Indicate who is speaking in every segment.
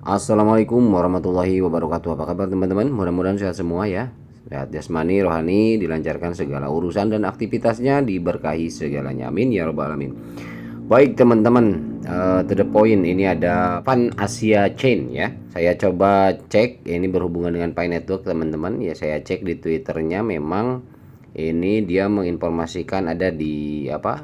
Speaker 1: Assalamualaikum warahmatullahi wabarakatuh. Apa kabar teman-teman? Mudah-mudahan sehat semua ya. Sehat jasmani, rohani, dilancarkan segala urusan dan aktivitasnya, diberkahi segalanya. Amin ya rabbal alamin. Baik teman-teman, to the point, ini ada Pan Asia Chain ya. Saya coba cek, ini berhubungan dengan Pi Network teman-teman. Ya saya cek di Twitternya, memang ini dia menginformasikan ada di apa?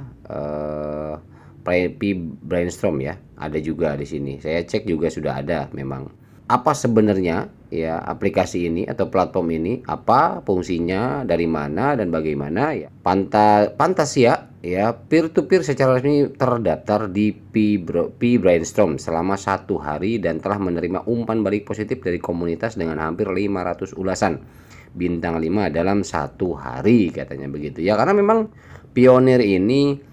Speaker 1: Pi Brainstorm ya, ada juga di sini. Saya cek juga sudah ada memang. Apa sebenarnya ya aplikasi ini atau platform ini, apa fungsinya, dari mana dan bagaimana ya. Pantasia ya, peer to peer secara resmi terdaftar di Pi Brainstorm selama 1 hari dan telah menerima umpan balik positif dari komunitas dengan hampir 500 ulasan bintang 5 dalam 1 hari, katanya begitu ya. Karena memang pionir ini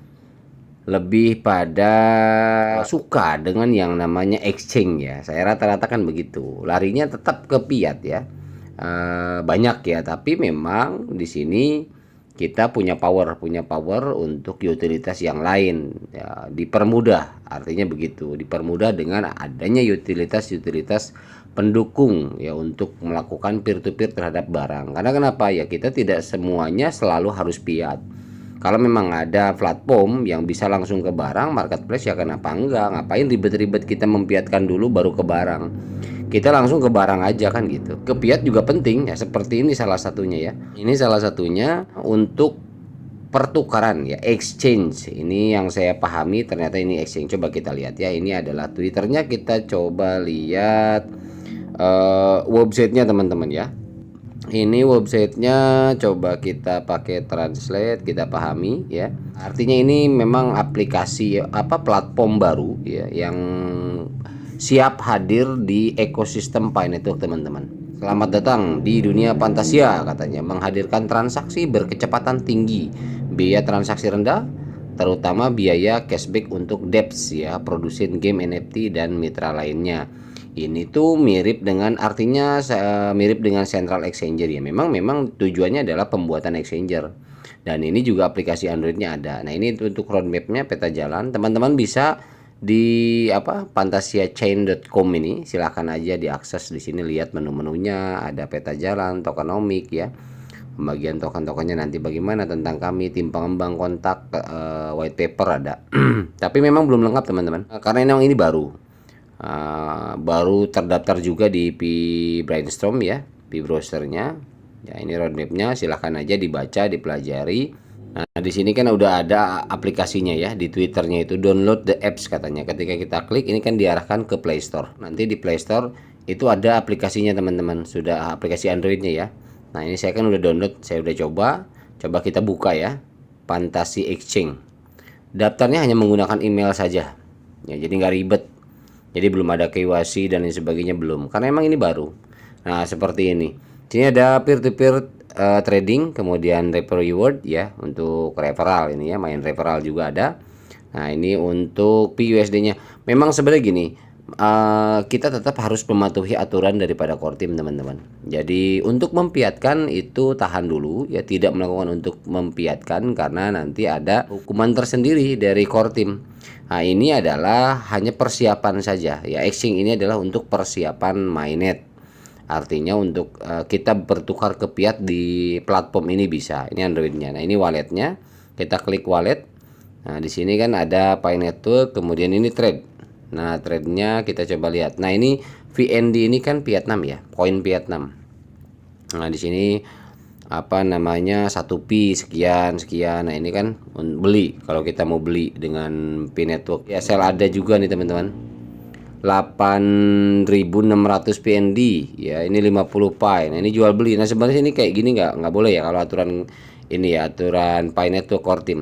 Speaker 1: lebih pada suka dengan yang namanya exchange ya. Saya rata-rata kan begitu. Larinya tetap ke fiat ya. Banyak ya, tapi memang di sini kita punya power untuk utilitas yang lain ya, dipermudah. Artinya begitu, dipermudah dengan adanya utilitas pendukung ya untuk melakukan peer to peer terhadap barang. Karena kenapa ya, kita tidak semuanya selalu harus fiat. Kalau memang ada platform yang bisa langsung ke barang, marketplace, ya kenapa enggak? Ngapain ribet-ribet kita mempiatkan dulu baru ke barang? Kita langsung ke barang aja kan gitu. Ke fiat juga penting ya, seperti ini salah satunya ya. Ini salah satunya untuk pertukaran ya, exchange. Ini yang saya pahami, ternyata ini exchange. Coba kita lihat ya, ini adalah Twitternya. Kita coba lihat websitenya teman-teman ya. Ini websitenya, coba kita pakai translate, kita pahami ya. Artinya ini memang aplikasi apa, platform baru ya, yang siap hadir di ekosistem Pi Network teman-teman. Selamat datang di dunia Pantasia, katanya, menghadirkan transaksi berkecepatan tinggi, biaya transaksi rendah, terutama biaya cashback untuk dApps ya, produsen game NFT dan mitra lainnya. Ini tuh mirip dengan, artinya mirip dengan Central Exchanger ya. Memang tujuannya adalah pembuatan exchanger. Dan ini juga aplikasi Androidnya ada. Nah ini untuk roadmapnya, peta jalan. Teman-teman bisa di apa, fantasiachain.com ini, silahkan aja diakses. Di sini lihat menu-menunya, ada peta jalan, tokenomik ya. Pembagian token-tokennya nanti bagaimana, tentang kami, tim pengembang, kontak, white paper ada. Tapi memang belum lengkap teman-teman, karena ini baru. Baru terdaftar juga di Pi Brainstorm ya, Pi browsernya ya. Ini roadmapnya, silahkan aja dibaca, dipelajari. Nah di sini kan udah ada aplikasinya ya, di Twitternya itu download the apps katanya. Ketika kita klik ini kan diarahkan ke Play Store. Nanti di Play Store itu ada aplikasinya teman-teman, sudah aplikasi Androidnya ya. Nah ini saya kan udah download, saya udah coba kita buka ya, Fantasi Exchange. Daftarnya hanya menggunakan email saja ya, jadi nggak ribet. Jadi belum ada KYC dan lain sebagainya, belum, karena emang ini baru. Nah seperti ini. Sini ada peer to peer trading, kemudian refer reward ya, untuk referral ini ya, main referral juga ada. Nah ini untuk PUSD nya. Memang sebenarnya gini, kita tetap harus mematuhi aturan daripada core team teman-teman. Jadi untuk mempiatkan itu tahan dulu ya, tidak melakukan untuk mempiatkan, karena nanti ada hukuman tersendiri dari core team. Nah ini adalah hanya persiapan saja ya, exchange ini adalah untuk persiapan mainnet. Artinya untuk kita bertukar ke fiat di platform ini bisa. Ini Androidnya. Nah ini walletnya, kita klik wallet. Nah di sini kan ada Pi Network, kemudian ini trade. Nah trade-nya kita coba lihat. Nah ini VND ini kan Vietnam ya, koin Vietnam. Nah di sini apa namanya, 1 pi sekian. Nah ini kan beli, kalau kita mau beli dengan Pi Network ya. Sell ada juga nih teman-teman, 8.600 PND ya, ini 50 Pi. Nah ini jual beli. Nah sebenarnya ini kayak gini nggak boleh ya, kalau aturan ini ya, aturan Pi Network core team.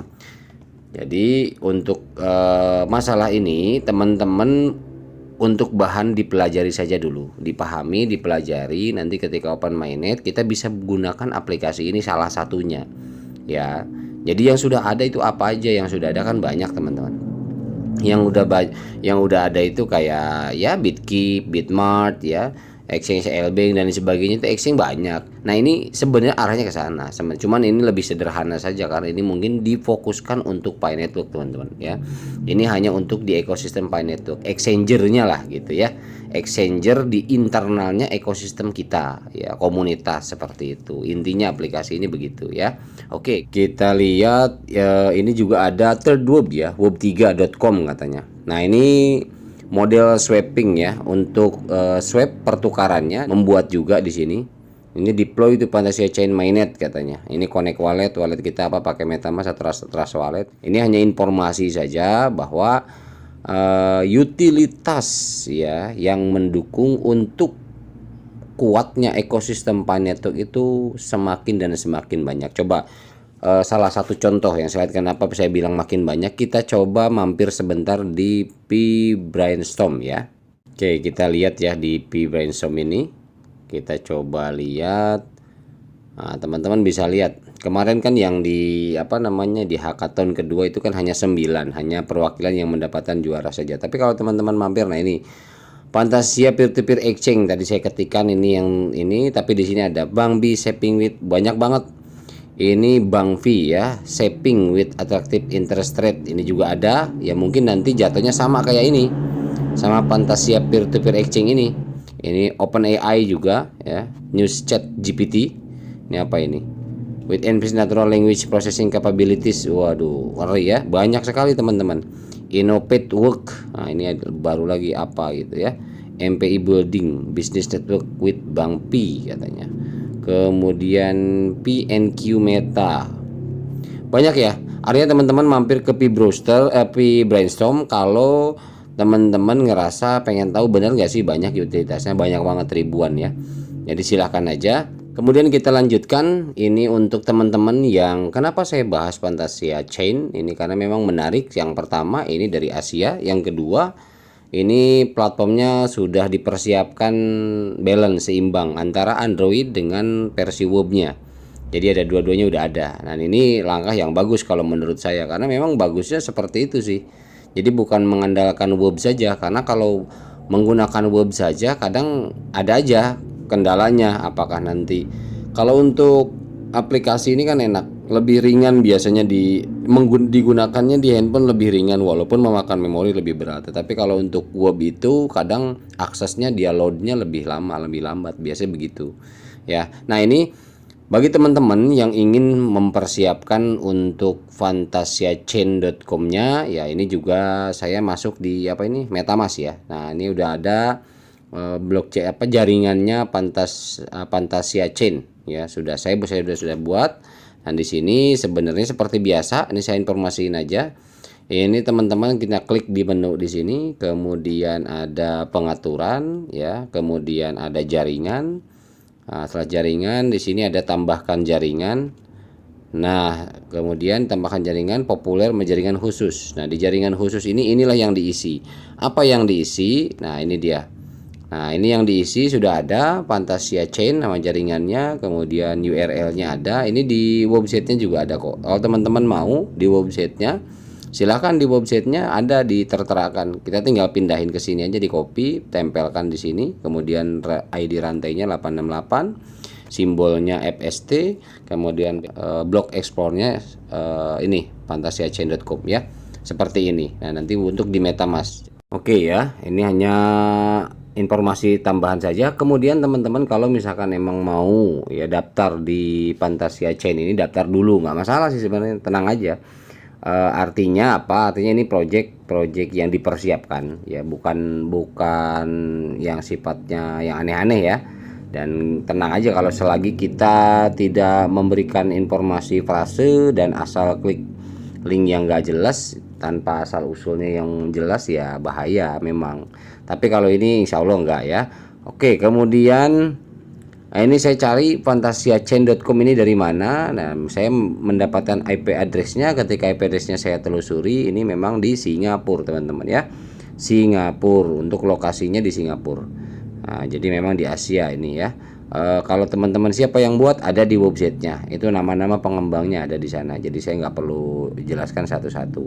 Speaker 1: Jadi untuk masalah ini teman-teman, untuk bahan dipelajari saja dulu, dipahami, dipelajari. Nanti ketika open mainnet kita bisa gunakan aplikasi ini salah satunya ya. Jadi yang sudah ada itu apa aja, yang sudah ada kan banyak teman-teman. Yang udah ada itu kayak ya Bitkeep, Bitmart ya, exchange LB dan sebagainya, itu exchange banyak. Nah ini sebenarnya arahnya ke sana, cuman ini lebih sederhana saja karena ini mungkin difokuskan untuk Pi Network teman-teman ya. Ini hanya untuk di ekosistem Pi Network, exchangernya lah gitu ya, exchanger di internalnya ekosistem kita ya, komunitas seperti itu. Intinya aplikasi ini begitu ya. Oke, kita lihat ya, ini juga ada third web ya, web3.com katanya. Nah, ini model swapping ya, untuk swap pertukarannya membuat juga di sini. Ini deploy itu Fantasia Chain Mainnet katanya. Ini connect wallet kita apa pakai MetaMask atau Trust Wallet. Ini hanya informasi saja bahwa utilitas ya yang mendukung untuk kuatnya ekosistem Pi Network itu semakin dan semakin banyak. Coba salah satu contoh yang saya lihat, kenapa saya bilang makin banyak, kita coba mampir sebentar di Pi Brainstorm ya. Oke, kita lihat ya di Pi Brainstorm ini. Kita coba lihat. Nah, teman-teman bisa lihat kemarin kan yang di di hackathon kedua itu kan hanya 9, hanya perwakilan yang mendapatkan juara saja. Tapi kalau teman-teman mampir, nah ini Fantasia peer-to-peer exchange tadi saya ketikkan ini yang ini, tapi di sini ada Bank B shaping with banyak banget. Ini Bank V ya, shaping with attractive interest rate, ini juga ada. Ya mungkin nanti jatuhnya sama kayak ini, sama Fantasia peer-to-peer exchange ini. Ini OpenAI juga ya, News Chat GPT. Ini apa ini? With enhanced natural language processing capabilities. Waduh, ngeri ya. Banyak sekali teman-teman. Innovate Work. Nah, ini baru lagi apa gitu ya. MPI Building Business Network with Bank P katanya. Kemudian PNQ Meta. Banyak ya. Artinya teman-teman mampir ke Pi Brainstorm kalau teman-teman ngerasa pengen tahu benar nggak sih banyak utilitasnya, banyak banget, ribuan ya. Jadi silahkan aja. Kemudian kita lanjutkan, ini untuk teman-teman yang kenapa saya bahas Fantasia Chain ini, karena memang menarik. Yang pertama ini dari Asia, yang kedua ini platformnya sudah dipersiapkan balance, seimbang antara Android dengan versi webnya. Jadi ada dua-duanya udah ada. Nah, ini langkah yang bagus kalau menurut saya, karena memang bagusnya seperti itu sih. Jadi bukan mengandalkan web saja, karena kalau menggunakan web saja kadang ada aja kendalanya. Apakah nanti kalau untuk aplikasi ini kan enak, lebih ringan biasanya digunakannya di handphone, lebih ringan walaupun memakan memori lebih berat. Tetapi kalau untuk web itu kadang aksesnya dia loadnya lebih lama, lebih lambat, biasanya begitu ya. Nah, ini bagi teman-teman yang ingin mempersiapkan untuk fantasiachain.com-nya ya, ini juga saya masuk di MetaMask ya. Nah, ini udah ada blockchain jaringannya Fantasia Chain ya, saya sudah buat. Dan di sini sebenarnya seperti biasa, ini saya informasiin aja. Ini teman-teman kita klik di menu di sini, kemudian ada pengaturan ya, kemudian ada jaringan. Nah, setelah jaringan di sini ada tambahkan jaringan. Nah, kemudian tambahkan jaringan populer menjadi jaringan khusus. Nah, di jaringan khusus inilah yang diisi. Apa yang diisi? Nah, ini dia. Nah, ini yang diisi sudah ada Fantasia Chain nama jaringannya, kemudian URL-nya ada. Ini di websitenya juga ada kok. Kalau teman-teman mau di websitenya, silahkan di websitenya ada diterterakan. Kita tinggal pindahin ke sini aja, di copy, tempelkan di sini. Kemudian ID rantainya 868, simbolnya FST, kemudian block explore-nya ini fantasiachain.com ya. Seperti ini. Nah, nanti untuk di MetaMask. Oke ya, ini hanya informasi tambahan saja. Kemudian teman-teman kalau misalkan emang mau ya daftar di Fantasia Chain ini, daftar dulu, nggak masalah sih sebenarnya, tenang aja. Artinya apa? Artinya ini project yang dipersiapkan ya, bukan yang sifatnya yang aneh-aneh ya. Dan tenang aja kalau selagi kita tidak memberikan informasi frase dan asal klik link yang gak jelas tanpa asal usulnya yang jelas, ya bahaya memang. Tapi kalau ini insya Allah enggak ya. Oke, kemudian ini saya cari fantasiachain.com ini dari mana. Nah, saya mendapatkan IP addressnya. Ketika IP addressnya saya telusuri, ini memang di Singapura teman-teman ya, Singapura, untuk lokasinya di Singapura. Nah, jadi memang di Asia ini ya. Kalau teman-teman siapa yang buat, ada di websitenya, itu nama-nama pengembangnya ada di sana, jadi saya nggak perlu jelaskan satu-satu.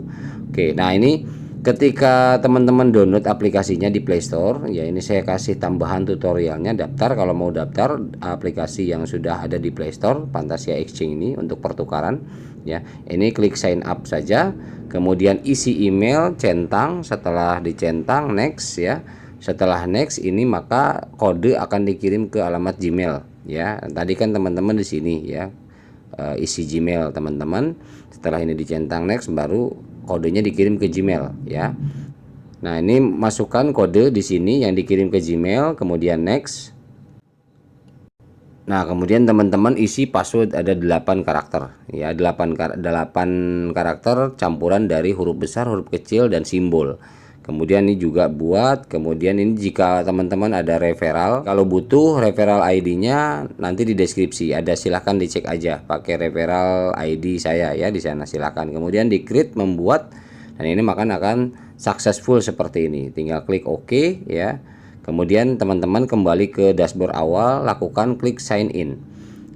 Speaker 1: Oke, nah ini ketika teman-teman download aplikasinya di Play Store ya, ini saya kasih tambahan tutorialnya. Daftar, kalau mau daftar aplikasi yang sudah ada di Play Store Fantasia Exchange ini untuk pertukaran ya, ini klik sign up saja, kemudian isi email, centang, setelah dicentang next ya. Setelah next ini maka kode akan dikirim ke alamat Gmail ya. Tadi kan teman-teman di sini ya isi Gmail teman-teman. Setelah ini dicentang next baru kodenya dikirim ke Gmail ya. Nah, ini masukkan kode di sini yang dikirim ke Gmail, kemudian next. Nah, kemudian teman-teman isi password ada 8 karakter ya, 8 karakter campuran dari huruf besar, huruf kecil dan simbol. Kemudian ini juga buat, kemudian ini jika teman-teman ada referral, kalau butuh referral ID-nya nanti di deskripsi ada, silahkan dicek aja pakai referral ID saya ya di sana, silahkan. Kemudian di create membuat, dan ini akan successful seperti ini. Tinggal klik OK ya. Kemudian teman-teman kembali ke dashboard awal, lakukan klik sign in.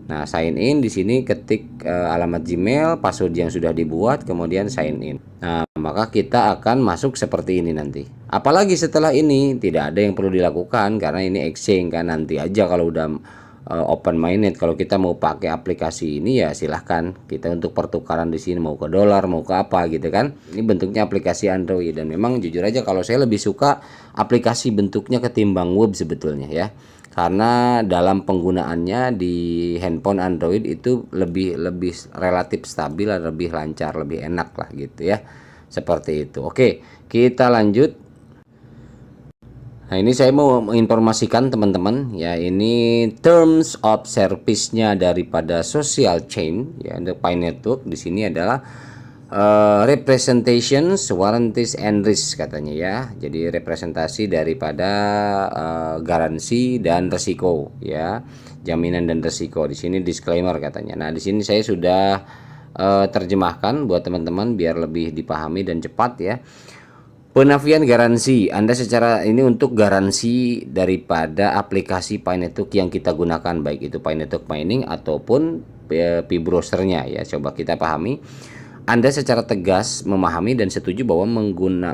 Speaker 1: Nah, sign in di sini ketik alamat Gmail, password yang sudah dibuat, kemudian sign in. Nah, maka kita akan masuk seperti ini nanti. Apalagi setelah ini tidak ada yang perlu dilakukan karena ini exchange kan, nanti aja kalau udah open mainnet. Kalau kita mau pakai aplikasi ini ya silahkan, kita untuk pertukaran di sini mau ke dolar mau ke apa gitu kan. Ini bentuknya aplikasi Android dan memang jujur aja kalau saya lebih suka aplikasi bentuknya ketimbang web sebetulnya ya, karena dalam penggunaannya di handphone Android itu lebih relatif stabil, lebih lancar, lebih enak lah gitu ya, seperti itu. Oke, kita lanjut. Nah, ini saya mau menginformasikan teman-teman ya, ini terms of service-nya daripada social chain ya, The Pi Network di sini adalah representations, warranties and risk katanya ya. Jadi representasi daripada garansi dan resiko ya, jaminan dan resiko. Di sini disclaimer katanya. Nah, di sini saya sudah terjemahkan buat teman-teman biar lebih dipahami dan cepat ya. Penafian garansi, Anda secara ini untuk garansi daripada aplikasi Pi Network yang kita gunakan, baik itu Pi Network Mining ataupun Pi Browser-nya ya. Coba kita pahami. Anda secara tegas memahami dan setuju bahwa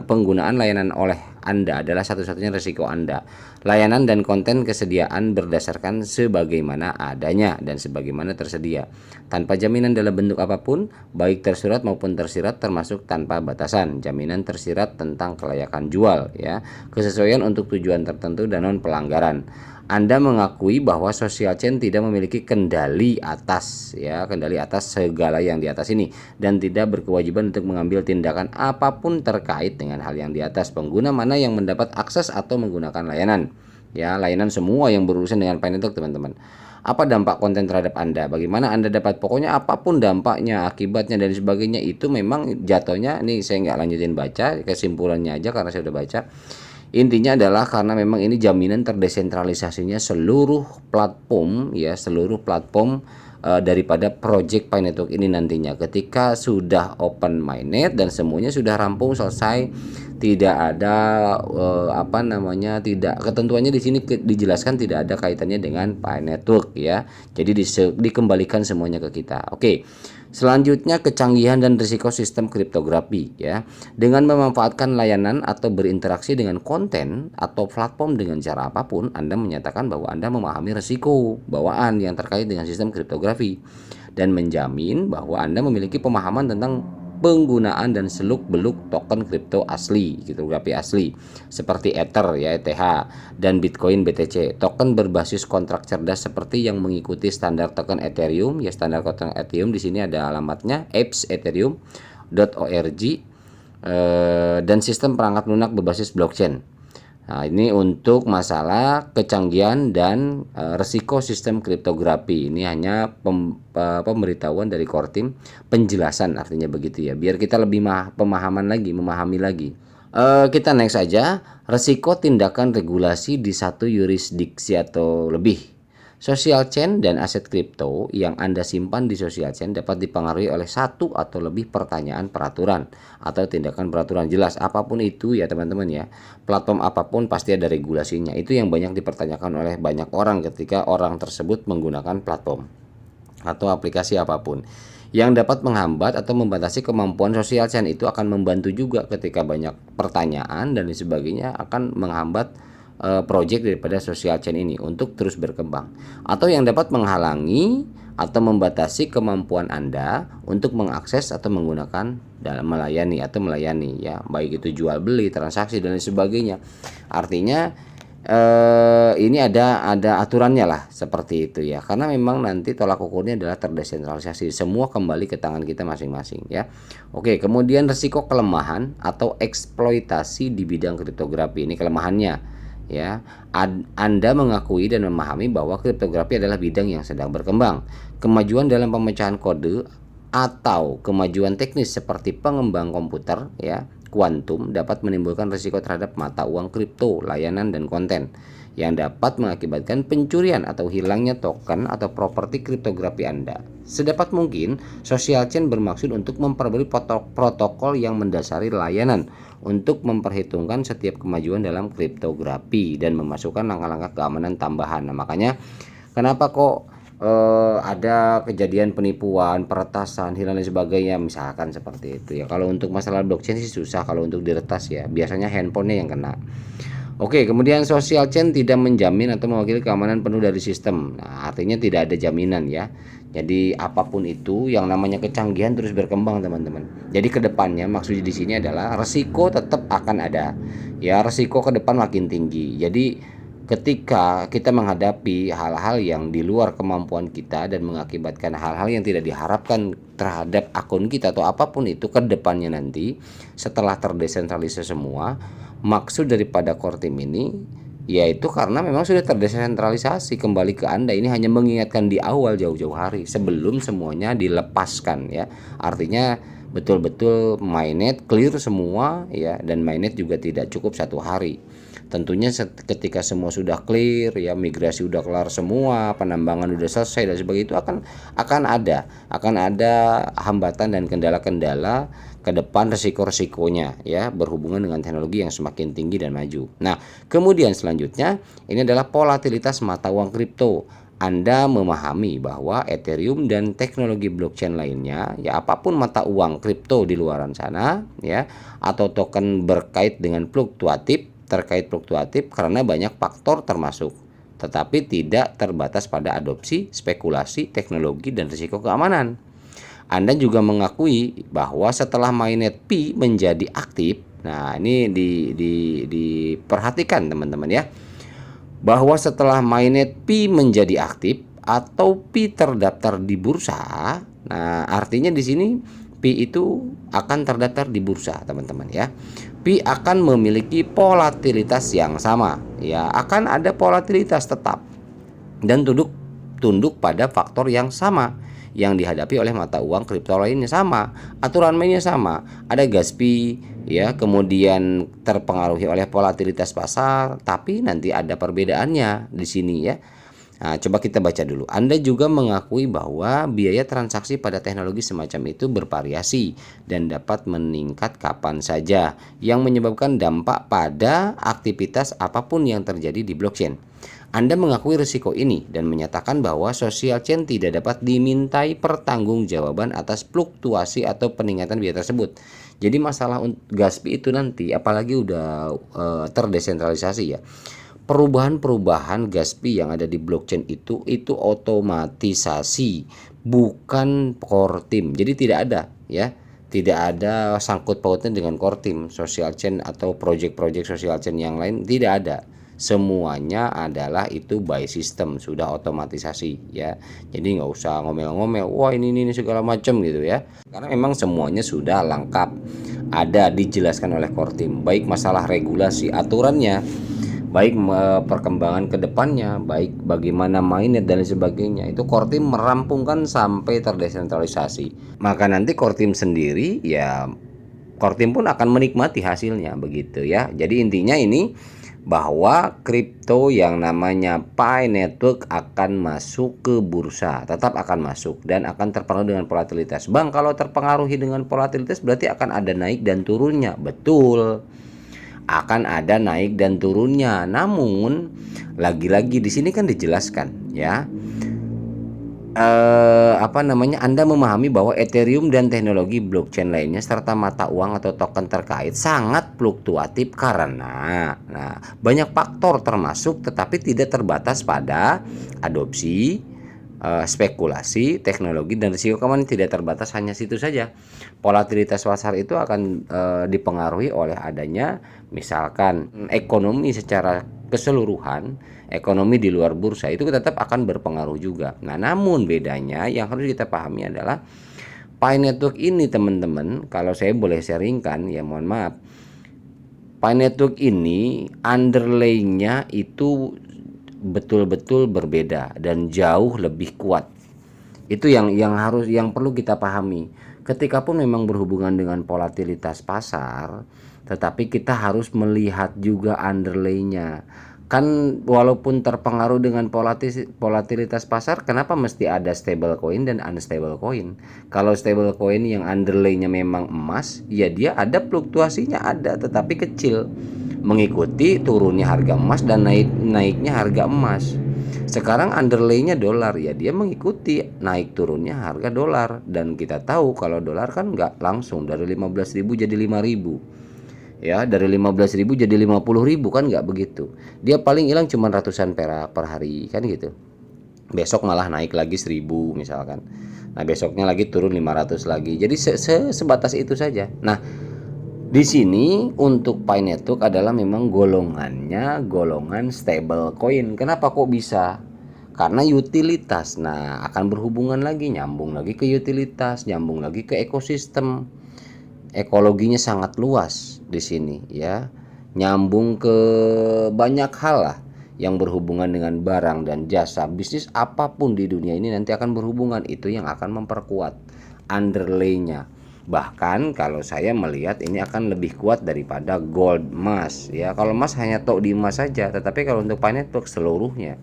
Speaker 1: penggunaan layanan oleh Anda adalah satu-satunya risiko Anda. Layanan dan konten kesediaan berdasarkan sebagaimana adanya dan sebagaimana tersedia, tanpa jaminan dalam bentuk apapun, baik tersurat maupun tersirat, termasuk tanpa batasan. Jaminan tersirat tentang kelayakan jual ya, kesesuaian untuk tujuan tertentu dan non pelanggaran. Anda mengakui bahwa social chain tidak memiliki kendali atas ya, kendali atas segala yang di atas ini, dan tidak berkewajiban untuk mengambil tindakan apapun terkait dengan hal yang di atas. Pengguna mana yang mendapat akses atau menggunakan layanan ya, layanan semua yang berurusan dengan Pi Network teman-teman. Apa dampak konten terhadap Anda? Bagaimana Anda dapat, pokoknya apapun dampaknya, akibatnya dan sebagainya, itu memang jatuhnya, ini saya nggak lanjutin baca, kesimpulannya aja karena saya udah baca. Intinya adalah karena memang ini jaminan terdesentralisasinya seluruh platform ya, seluruh platform daripada project Pi Network ini nantinya ketika sudah open mainnet dan semuanya sudah rampung selesai, tidak ada tidak, ketentuannya di sini dijelaskan tidak ada kaitannya dengan Pi Network ya. Jadi dikembalikan semuanya ke kita. Oke. Selanjutnya, kecanggihan dan risiko sistem kriptografi ya. Dengan memanfaatkan layanan atau berinteraksi dengan konten atau platform dengan cara apapun, Anda menyatakan bahwa Anda memahami risiko bawaan yang terkait dengan sistem kriptografi dan menjamin bahwa Anda memiliki pemahaman tentang penggunaan dan seluk-beluk token kripto asli, kriptografi asli seperti Ether ya, ETH, dan Bitcoin BTC, token berbasis kontrak cerdas seperti yang mengikuti standar token Ethereum ya. Standar token Ethereum di sini ada alamatnya apps.ethereum.org dan sistem perangkat lunak berbasis blockchain. Nah, ini untuk masalah kecanggihan dan resiko sistem kriptografi. Ini hanya pemberitahuan dari core team, penjelasan artinya begitu ya, biar kita lebih memahami lagi. Kita next aja, resiko tindakan regulasi di satu yurisdiksi atau lebih. Social chain dan aset kripto yang Anda simpan di social chain dapat dipengaruhi oleh satu atau lebih pertanyaan peraturan atau tindakan peraturan. Jelas apapun itu ya teman-teman ya, platform apapun pasti ada regulasinya. Itu yang banyak dipertanyakan oleh banyak orang ketika orang tersebut menggunakan platform atau aplikasi apapun. Yang dapat menghambat atau membatasi kemampuan social chain itu akan membantu juga ketika banyak pertanyaan dan sebagainya, akan menghambat project daripada social chain ini untuk terus berkembang, atau yang dapat menghalangi atau membatasi kemampuan Anda untuk mengakses atau menggunakan dalam melayani ya, baik itu jual beli, transaksi dan lain sebagainya. Artinya ini ada aturannya lah seperti itu ya, karena memang nanti tolak ukurnya adalah terdesentralisasi, semua kembali ke tangan kita masing-masing ya. Oke, kemudian risiko kelemahan atau eksploitasi di bidang kriptografi, ini kelemahannya ya. Anda mengakui dan memahami bahwa kriptografi adalah bidang yang sedang berkembang. Kemajuan dalam pemecahan kode atau kemajuan teknis seperti pengembang komputer ya, kuantum dapat menimbulkan risiko terhadap mata uang kripto, layanan dan konten yang dapat mengakibatkan pencurian atau hilangnya token atau properti kriptografi Anda. Sedapat mungkin, social chain bermaksud untuk memperbarui protokol yang mendasari layanan untuk memperhitungkan setiap kemajuan dalam kriptografi dan memasukkan langkah-langkah keamanan tambahan. Nah, makanya kenapa kok ada kejadian penipuan, peretasan, hilang dan sebagainya, misalkan seperti itu ya. Kalau untuk masalah blockchain sih susah, kalau untuk diretas ya biasanya handphonenya yang kena. Oke, kemudian social chain tidak menjamin atau mewakili keamanan penuh dari sistem. Nah, artinya tidak ada jaminan ya. Jadi apapun itu, yang namanya kecanggihan terus berkembang teman-teman. Jadi kedepannya maksudnya di sini adalah resiko tetap akan ada. Ya, resiko ke depan makin tinggi. Jadi ketika kita menghadapi hal-hal yang di luar kemampuan kita dan mengakibatkan hal-hal yang tidak diharapkan terhadap akun kita atau apapun itu ke depannya nanti setelah terdesentralisasi semua, maksud daripada core team ini yaitu karena memang sudah terdesentralisasi kembali ke Anda. Ini hanya mengingatkan di awal jauh-jauh hari sebelum semuanya dilepaskan ya. Artinya betul-betul mainnet clear semua ya, dan mainnet juga tidak cukup satu hari. Tentunya ketika semua sudah clear ya, migrasi udah kelar semua, penambangan udah selesai dan sebagainya, itu akan ada hambatan dan kendala-kendala ke depan, resiko-resikonya ya, berhubungan dengan teknologi yang semakin tinggi dan maju. Nah, kemudian selanjutnya ini adalah volatilitas mata uang kripto. Anda memahami bahwa Ethereum dan teknologi blockchain lainnya ya, apapun mata uang kripto di luaran sana ya, atau token terkait fluktuatif karena banyak faktor termasuk, tetapi tidak terbatas pada adopsi, spekulasi, teknologi, dan risiko keamanan. Anda juga mengakui bahwa setelah mainnet Pi menjadi aktif, nah ini diperhatikan teman-teman ya, bahwa setelah mainnet Pi menjadi aktif atau Pi terdaftar di bursa, nah artinya di sini Pi itu akan terdaftar di bursa teman-teman ya. Pi akan memiliki volatilitas yang sama ya, akan ada volatilitas tetap dan tunduk pada faktor yang sama yang dihadapi oleh mata uang kripto lainnya, sama, aturan mainnya sama, ada gas fee ya, kemudian terpengaruhi oleh volatilitas pasar, tapi nanti ada perbedaannya di sini ya. Nah, coba kita baca dulu. Anda juga mengakui bahwa biaya transaksi pada teknologi semacam itu bervariasi dan dapat meningkat kapan saja, yang menyebabkan dampak pada aktivitas apapun yang terjadi di blockchain. Anda mengakui risiko ini dan menyatakan bahwa social chain tidak dapat dimintai pertanggungjawaban atas fluktuasi atau peningkatan biaya tersebut. Jadi masalah gas fee itu nanti, apalagi udah terdesentralisasi ya, perubahan gas fee yang ada di blockchain itu otomatisasi, bukan core team. Jadi tidak ada sangkut pautnya dengan core team social chain atau project-project social chain yang lain, tidak ada. Semuanya adalah itu by system, sudah otomatisasi ya. Jadi nggak usah ngomel-ngomel, wah ini segala macam gitu ya, karena memang semuanya sudah lengkap, ada dijelaskan oleh core team, baik masalah regulasi aturannya, baik perkembangan ke depannya, baik bagaimana mainnet dan sebagainya, itu core team merampungkan sampai terdesentralisasi. Maka nanti core team sendiri ya, core team pun akan menikmati hasilnya begitu ya. Jadi intinya ini bahwa kripto yang namanya Pi Network akan masuk ke bursa, tetap akan masuk dan akan terpengaruh dengan volatilitas. Bang, kalau terpengaruhi dengan volatilitas berarti akan ada naik dan turunnya. Betul, akan ada naik dan turunnya. Namun lagi-lagi di sini kan dijelaskan ya, Anda memahami bahwa Ethereum dan teknologi blockchain lainnya serta mata uang atau token terkait sangat fluktuatif karena banyak faktor termasuk tetapi tidak terbatas pada adopsi, spekulasi, teknologi dan risiko keamanan. Tidak terbatas hanya situ saja. Volatilitas pasar itu akan dipengaruhi oleh adanya misalkan ekonomi secara keseluruhan, ekonomi di luar bursa itu tetap akan berpengaruh juga. Nah, namun bedanya yang harus kita pahami adalah Pi Network ini teman-teman, kalau saya boleh sharingkan ya mohon maaf. Pi Network ini underlying-nya itu betul-betul berbeda dan jauh lebih kuat. Itu yang perlu kita pahami. Ketika pun memang berhubungan dengan volatilitas pasar, tetapi kita harus melihat juga underlay-nya. Kan walaupun terpengaruh dengan volatilitas pasar, kenapa mesti ada stable coin dan unstable coin? Kalau stable coin yang underlay-nya memang emas, ya dia ada fluktuasinya ada, tetapi kecil, mengikuti turunnya harga emas dan naiknya harga emas. Sekarang underlay-nya dolar, ya dia mengikuti naik turunnya harga dolar, dan kita tahu kalau dolar kan nggak langsung dari 15.000 jadi 5.000. Ya, dari 15.000 jadi 50.000 kan nggak begitu. Dia paling hilang cuma ratusan perak per hari kan gitu. Besok malah naik lagi 1.000 misalkan. Nah, besoknya lagi turun 500 lagi. Jadi sebatas itu saja. Nah, di sini untuk Pi Network adalah memang golongannya golongan stable coin. Kenapa kok bisa? Karena utilitas. Nah, akan berhubungan lagi, nyambung lagi ke utilitas, nyambung lagi ke ekosistem. Ekologinya sangat luas di sini ya, nyambung ke banyak hal lah yang berhubungan dengan barang dan jasa. Bisnis apapun di dunia ini nanti akan berhubungan, itu yang akan memperkuat underlay-nya. Bahkan kalau saya melihat ini akan lebih kuat daripada gold, emas ya. Kalau emas hanya tok di emas saja, tetapi kalau untuk Pi Network seluruhnya,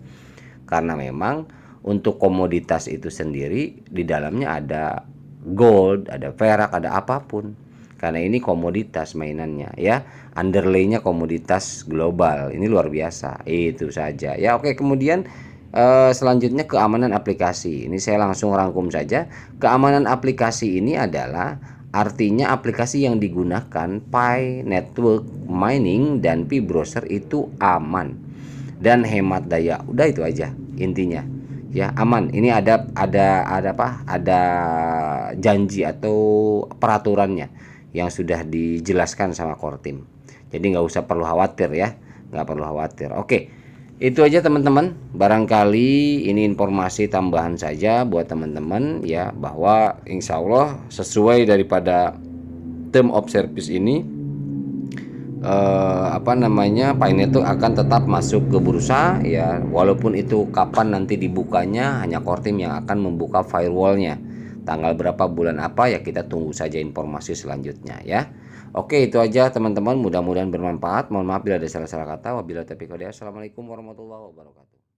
Speaker 1: karena memang untuk komoditas itu sendiri di dalamnya ada gold, ada perak, ada apapun. Karena ini komoditas mainannya ya, underlay-nya komoditas global. Ini luar biasa. Itu saja ya. Oke, kemudian selanjutnya keamanan aplikasi. Ini saya langsung rangkum saja. Keamanan aplikasi ini adalah artinya aplikasi yang digunakan Pi Network Mining dan Pi Browser itu aman dan hemat daya. Udah itu aja intinya. Ya, aman. Ini ada apa? Ada janji atau peraturannya yang sudah dijelaskan sama core team. Jadi nggak usah perlu khawatir ya, nggak perlu khawatir. Oke, itu aja teman-teman. Barangkali ini informasi tambahan saja buat teman-teman ya, bahwa insya Allah sesuai daripada term of service ini Pi Network akan tetap masuk ke bursa ya, walaupun itu kapan nanti dibukanya hanya core team yang akan membuka firewallnya. Tanggal berapa, bulan apa, ya kita tunggu saja informasi selanjutnya ya. Oke, itu aja teman-teman, mudah-mudahan bermanfaat. Mohon maaf bila ada salah-salah kata. Wabillahi taufiq wal hidayah. Assalamualaikum warahmatullahi wabarakatuh.